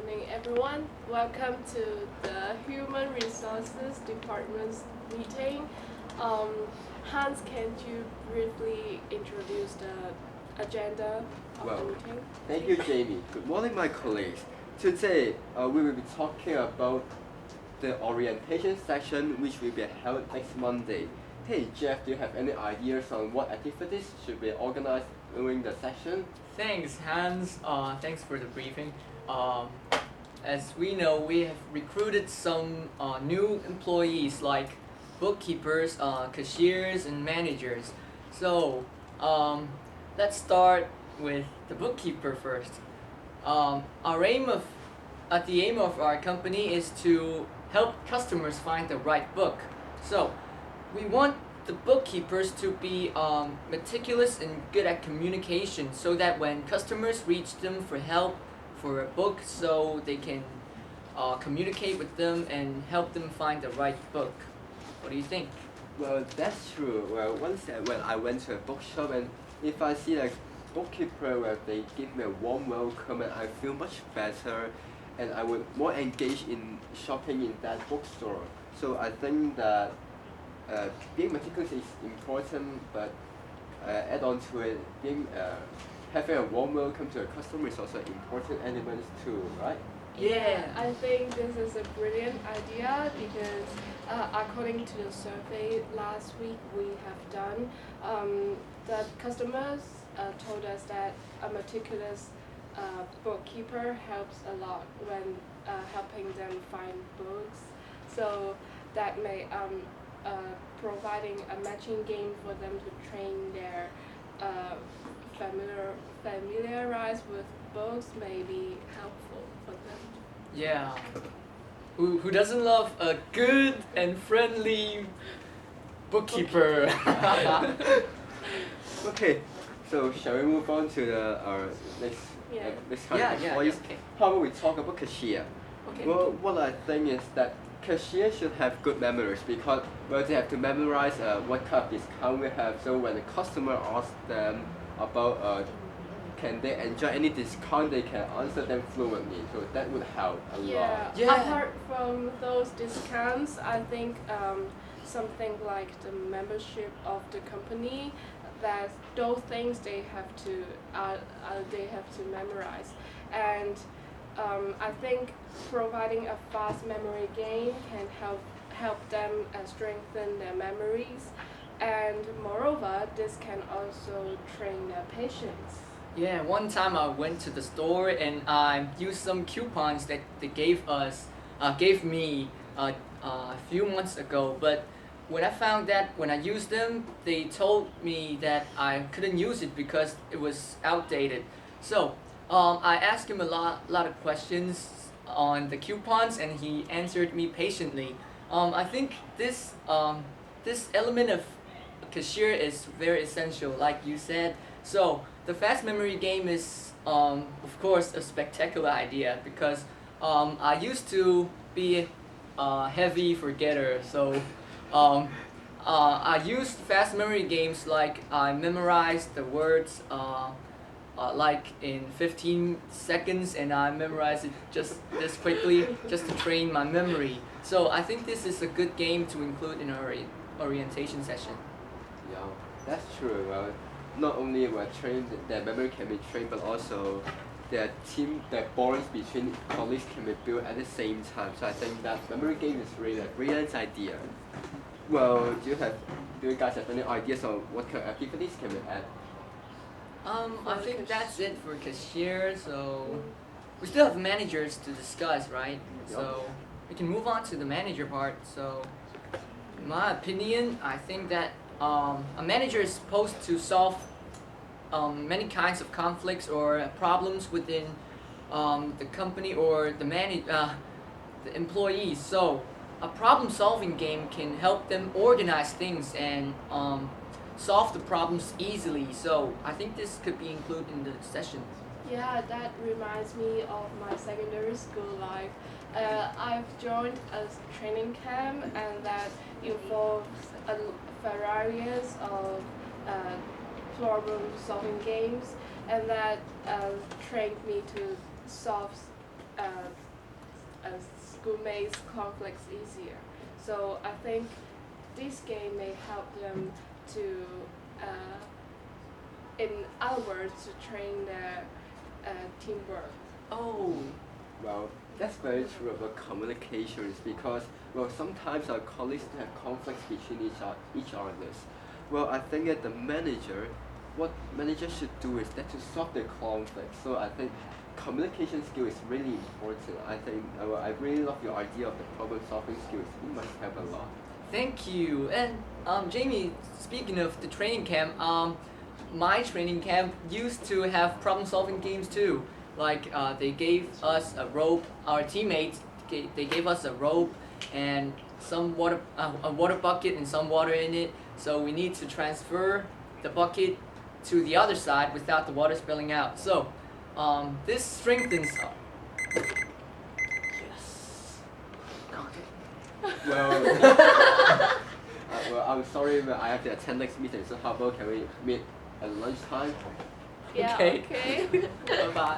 morning, everyone. Welcome to the Human Resources Department's meeting. Um, Hans, can you briefly introduce the agenda of the Well, meeting? thank you, Jamie. Good morning, my colleagues. Today, we will be talking about the orientation session, which will be held next Monday. Hey, Jeff, do you have any ideas on what activities should be organized during the session? Thanks, Hans. Thanks for the briefing. Um, as we know, we have recruited some new employees like bookkeepers, cashiers, and managers. So let's start with the bookkeeper first. Our the aim of our company is to help customers find the right book. So we want the bookkeepers to be meticulous and good at communication so that when customers reach them for help for a book, so they can communicate with them and help them find the right book. What do you think? Well, that's true. Well, once when I went to a bookshop and if I see a bookkeeper where they give me a warm welcome and I feel much better and I would more engage in shopping in that bookstore. So I think that being meticulous is important, but add on to it, having a warm welcome to a customer is also an important element too, right? Yeah. I think this is a brilliant idea because according to the survey last week we have done, the customers told us that a meticulous bookkeeper helps a lot when helping them find books. So that may providing a matching game for them to train their familiarize with books may be helpful for them. Yeah. Who doesn't love a good and friendly bookkeeper? Okay, so shall we move on to the next Yeah. next kind Yeah, of yeah, employees? okay. How about we talk about cashier? Okay. Well, what I think is that cashier should have good memories because well they have to memorize what kind of discount we have. So when the customer asks them about can they enjoy any discount, they can answer them fluently. So that would help a lot. Yeah. Apart from those discounts, I think something like the membership of the company, that those things they have to memorize, and I think providing a fast memory game can help them strengthen their memories, and moreover, this can also train their patience. Yeah, one time I went to the store and I used some coupons that they gave me a few months ago. But when I found that when I used them, they told me that I couldn't use it because it was outdated. So I asked him a lot of questions on the coupons, and he answered me patiently. I think this element of cashier is very essential, like you said. So the fast memory game is, of course, a spectacular idea because I used to be a heavy forgetter. So I used fast memory games like I memorized the words like in 15 seconds, and I memorized it just this quickly just to train my memory. So I think this is a good game to include in our orientation session. Yeah, that's true. Well, not only we're trained, their memory can be trained, but also their bonds between colleagues can be built at the same time. So I think that memory game is really a brilliant idea. Well, do you guys have any ideas on what kind of activities can we add? I think that's it for cashier. So we still have managers to discuss, right? Yup. So we can move on to the manager part. So in my opinion, I think that a manager is supposed to solve many kinds of conflicts or problems within the company or the employees. So a problem-solving game can help them organize things and solve the problems easily. So I think this could be included in the session. Yeah, that reminds me of my secondary school life. I've joined a training camp, and that involves a variety of problem-solving games, and that trained me to solve schoolmates' conflicts easier. So I think this game may help them to, in other words, to train their teamwork. Oh. Well, that's very true about communications because, well, sometimes our colleagues have conflicts between each others. Well, I think that what manager should do is that to solve the conflict. So I think communication skill is really important. I think, I really love your idea of the problem solving skills. It must help a lot. Thank you. And Jamie, speaking of the training camp, my training camp used to have problem solving games too. Like they gave us a rope, our teammates, they gave us a rope and some water, a water bucket and some water in it. So we need to transfer the bucket to the other side without the water spilling out. So this strengthens. Yes. Okay. Well, I'm sorry, but I have to attend next meeting. So how about can we meet at lunchtime? Yeah, Okay. okay. Bye bye.